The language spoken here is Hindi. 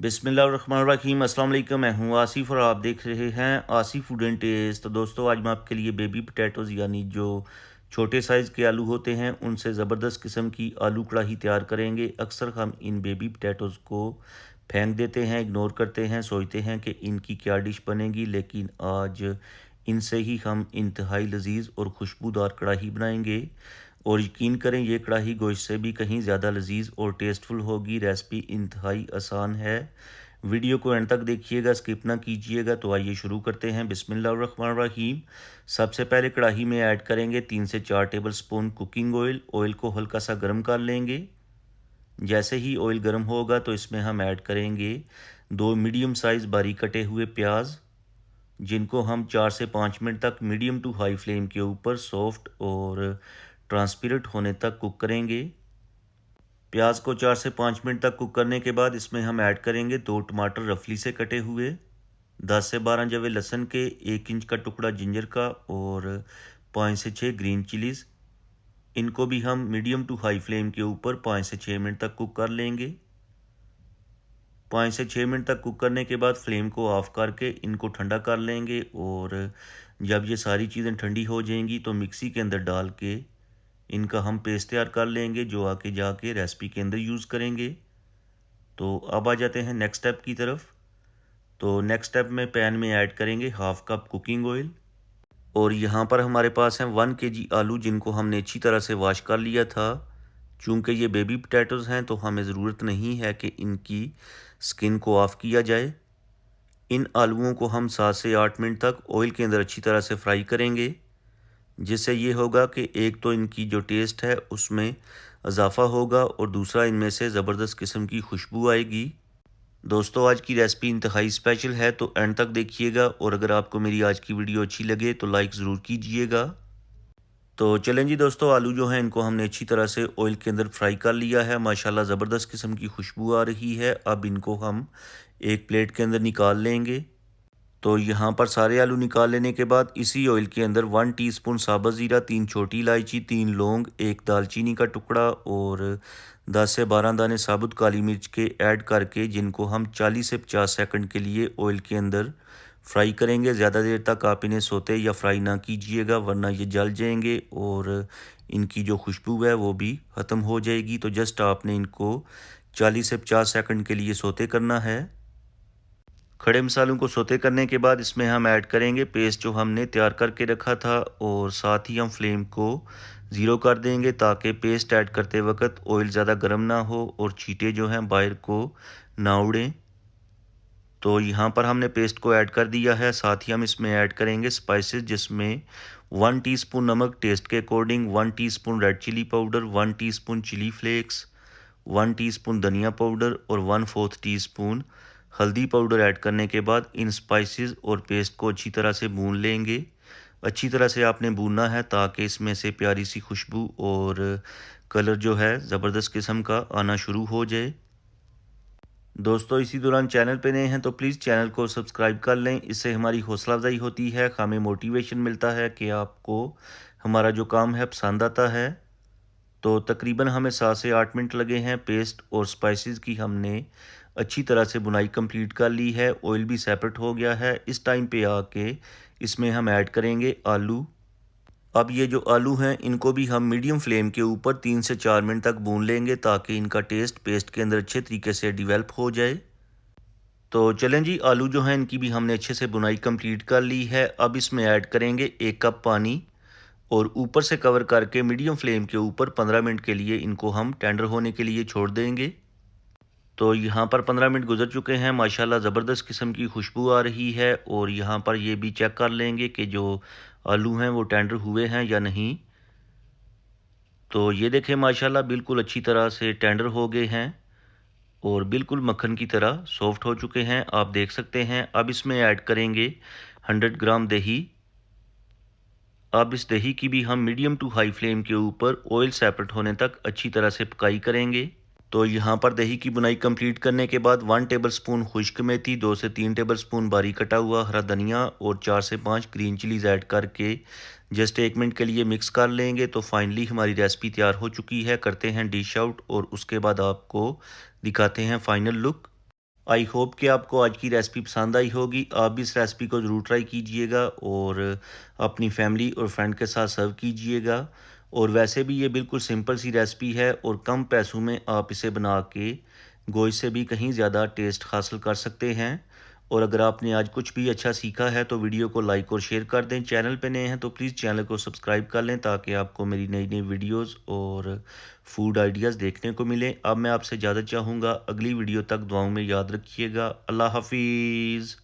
बिस्मिल्लाहिर्रहमानिर्रहीम। अस्सलाम वालेकुम। मैं हूँ आसिफ और आप देख रहे हैं आसिफ फूड एंड टेस्ट। तो दोस्तों, आज मैं आपके लिए बेबी पोटैटोज़ यानी जो छोटे साइज़ के आलू होते हैं उनसे ज़बरदस्त किस्म की आलू कढ़ाई तैयार करेंगे। अक्सर हम इन बेबी पोटैटोज़ को फेंक देते हैं, इग्नोर करते हैं, सोचते हैं कि इनकी क्या डिश बनेगी, लेकिन आज इनसे ही हम इंतहाई लजीज और खुशबूदार कढ़ाई बनाएंगे। और यकीन करें, ये कढ़ाई गोश्त से भी कहीं ज़्यादा लजीज और टेस्टफुल होगी। रेसिपी इंतहाई आसान है। वीडियो को एंड तक देखिएगा, स्किप ना कीजिएगा। तो आइए शुरू करते हैं। बिस्मिल्लाहिर्रहमानिर्रहीम। सबसे पहले कढ़ाई में ऐड करेंगे 3 से 4 table spoon cooking oil. Oil को हल्का सा गर्म कर लेंगे। जैसे ही ऑयल गर्म होगा तो इसमें हम ऐड करेंगे 2 मीडियम साइज़ बारीक कटे हुए प्याज, जिनको हम 4 से 5 मिनट तक मीडियम टू हाई फ्लेम के ऊपर सॉफ्ट और ट्रांसपेरेंट होने तक कुक करेंगे। प्याज को 4 से 5 मिनट तक कुक करने के बाद इसमें हम ऐड करेंगे 2 टमाटर रफली से कटे हुए, 10 से 12 जवे लहसुन के, 1 इंच का टुकड़ा जिंजर का और 5 से 6 ग्रीन चिलीज़। इनको भी हम मीडियम टू हाई फ्लेम के ऊपर 5 से 6 मिनट तक कुक कर लेंगे। 5 से 6 मिनट तक कुक करने के बाद फ्लेम को ऑफ करके इनको ठंडा कर लेंगे। और जब ये सारी चीज़ें ठंडी हो जाएंगी तो मिक्सी के अंदर डाल के इनका हम पेस्ट तैयार कर लेंगे, जो आके जाके रेसिपी के अंदर यूज़ करेंगे। तो अब आ जाते हैं नेक्स्ट स्टेप की तरफ। तो नेक्स्ट स्टेप में पैन में ऐड करेंगे हाफ कप कुकिंग ऑयल। और यहाँ पर हमारे पास हैं 1 kg आलू, जिनको हमने अच्छी तरह से वॉश कर लिया था। चूँकि ये बेबी पोटैटोज़ हैं तो हमें ज़रूरत नहीं है कि इनकी स्किन को ऑफ़ किया जाए। इन आलूओं को हम 7 से 8 मिनट तक ऑयल के अंदर अच्छी तरह से फ्राई करेंगे, जिससे ये होगा कि एक तो इनकी जो टेस्ट है उसमें इजाफ़ा होगा और दूसरा इनमें से ज़बरदस्त किस्म की खुशबू आएगी। दोस्तों, आज की रेसिपी इंतहाई स्पेशल है, तो एंड तक देखिएगा। और अगर आपको मेरी आज की वीडियो अच्छी लगे तो लाइक ज़रूर कीजिएगा। तो चलें जी दोस्तों, आलू जो हैं इनको हमने अच्छी तरह से ऑयल के अंदर फ्राई कर लिया है। माशाल्लाह ज़बरदस्त किस्म की खुशबू आ रही है। अब इनको हम एक प्लेट के अंदर निकाल लेंगे। तो यहाँ पर सारे आलू निकाल लेने के बाद इसी ऑयल के अंदर 1 टीस्पून साबुत ज़ीरा, 3 छोटी इलायची, 3 लौंग, 1 दालचीनी का टुकड़ा और 10 से 12 दाने साबुत काली मिर्च के ऐड करके, जिनको हम 40 से 50 सेकंड के लिए ऑयल के अंदर फ्राई करेंगे। ज़्यादा देर तक आप इन्हें सोते या फ्राई ना कीजिएगा, वरना ये जल जाएंगे और इनकी जो खुशबू है वो भी ख़त्म हो जाएगी। तो जस्ट आपने इनको 40 से 50 सेकंड के लिए सोते करना है। खड़े मसालों को सोते करने के बाद इसमें हम ऐड करेंगे पेस्ट जो हमने तैयार करके रखा था, और साथ ही हम फ्लेम को ज़ीरो कर देंगे ताकि पेस्ट ऐड करते वक्त ऑयल ज़्यादा गर्म ना हो और चीटे जो हैं बाहर को ना उड़ें। तो यहाँ पर हमने पेस्ट को ऐड कर दिया है। साथ ही हम इसमें ऐड करेंगे स्पाइसेस, जिसमें 1 टीस्पून नमक टेस्ट के according, 1 teaspoon red chilli powder, 1 teaspoon chilli flakes, 1 teaspoon धनिया पाउडर और 1/4 टीस्पून हल्दी पाउडर ऐड करने के बाद इन स्पाइसेस और पेस्ट को अच्छी तरह से भून लेंगे। अच्छी तरह से आपने भूनना है ताकि इसमें से प्यारी सी खुशबू और कलर जो है ज़बरदस्त किस्म का आना शुरू हो जाए। दोस्तों, इसी दौरान चैनल पे नए हैं तो प्लीज़ चैनल को सब्सक्राइब कर लें। इससे हमारी हौसला अफजाई होती है, हमें मोटिवेशन मिलता है कि आपको हमारा जो काम है पसंद आता है। तो तकरीबन हमें 7 से 8 मिनट लगे हैं। पेस्ट और स्पाइसेस की हमने अच्छी तरह से बुनाई कंप्लीट कर ली है। ऑयल भी सेपरेट हो गया है। इस टाइम पे आके इसमें हम ऐड करेंगे आलू। अब ये जो आलू हैं इनको भी हम मीडियम फ्लेम के ऊपर 3 से 4 मिनट तक भून लेंगे ताकि इनका टेस्ट पेस्ट के अंदर अच्छे तरीके से डिवेल्प हो जाए। तो चलें जी, आलू जो हैं इनकी भी हमने अच्छे से बुनाई कंप्लीट कर ली है। अब इसमें ऐड करेंगे 1 कप पानी और ऊपर से कवर करके मीडियम फ्लेम के ऊपर 15 मिनट के लिए इनको हम टेंडर होने के लिए छोड़ देंगे। तो यहाँ पर 15 मिनट गुजर चुके हैं। माशाल्लाह ज़बरदस्त किस्म की खुशबू आ रही है। और यहाँ पर ये भी चेक कर लेंगे कि जो आलू हैं वो टेंडर हुए हैं या नहीं। तो ये देखें, माशाल्लाह बिल्कुल अच्छी तरह से टेंडर हो गए हैं और बिल्कुल मक्खन की तरह सॉफ्ट हो चुके हैं, आप देख सकते हैं। अब इसमें ऐड करेंगे 100 ग्राम दही। अब इस दही की भी हम मीडियम टू हाई फ्लेम के ऊपर ऑयल सेपरेट होने तक अच्छी तरह से पकाई करेंगे। तो यहाँ पर दही की बुनाई कंप्लीट करने के बाद 1 टेबलस्पून खुश्क मेथी, 2 से 3 टेबलस्पून बारीक कटा हुआ हरा धनिया और 4 से 5 ग्रीन चिलीज़ ऐड करके जस्ट 1 मिनट के लिए मिक्स कर लेंगे। तो फाइनली हमारी रेसिपी तैयार हो चुकी है। करते हैं डिश आउट और उसके बाद आपको दिखाते हैं फाइनल लुक। आई होप कि आपको आज की रेसिपी पसंद आई होगी। आप भी इस रेसिपी को ज़रूर ट्राई कीजिएगा और अपनी फैमिली और फ्रेंड के साथ सर्व कीजिएगा। और वैसे भी ये बिल्कुल सिंपल सी रेसिपी है और कम पैसों में आप इसे बना के गोश्त से भी कहीं ज़्यादा टेस्ट हासिल कर सकते हैं। और अगर आपने आज कुछ भी अच्छा सीखा है तो वीडियो को लाइक और शेयर कर दें। चैनल पे नए हैं तो प्लीज़ चैनल को सब्सक्राइब कर लें ताकि आपको मेरी नई नई वीडियोस और फूड आइडियाज़ देखने को मिले। अब मैं आपसे इजाज़त चाहूँगा, अगली वीडियो तक दुआओं में याद रखिएगा। अल्लाह हाफिज़।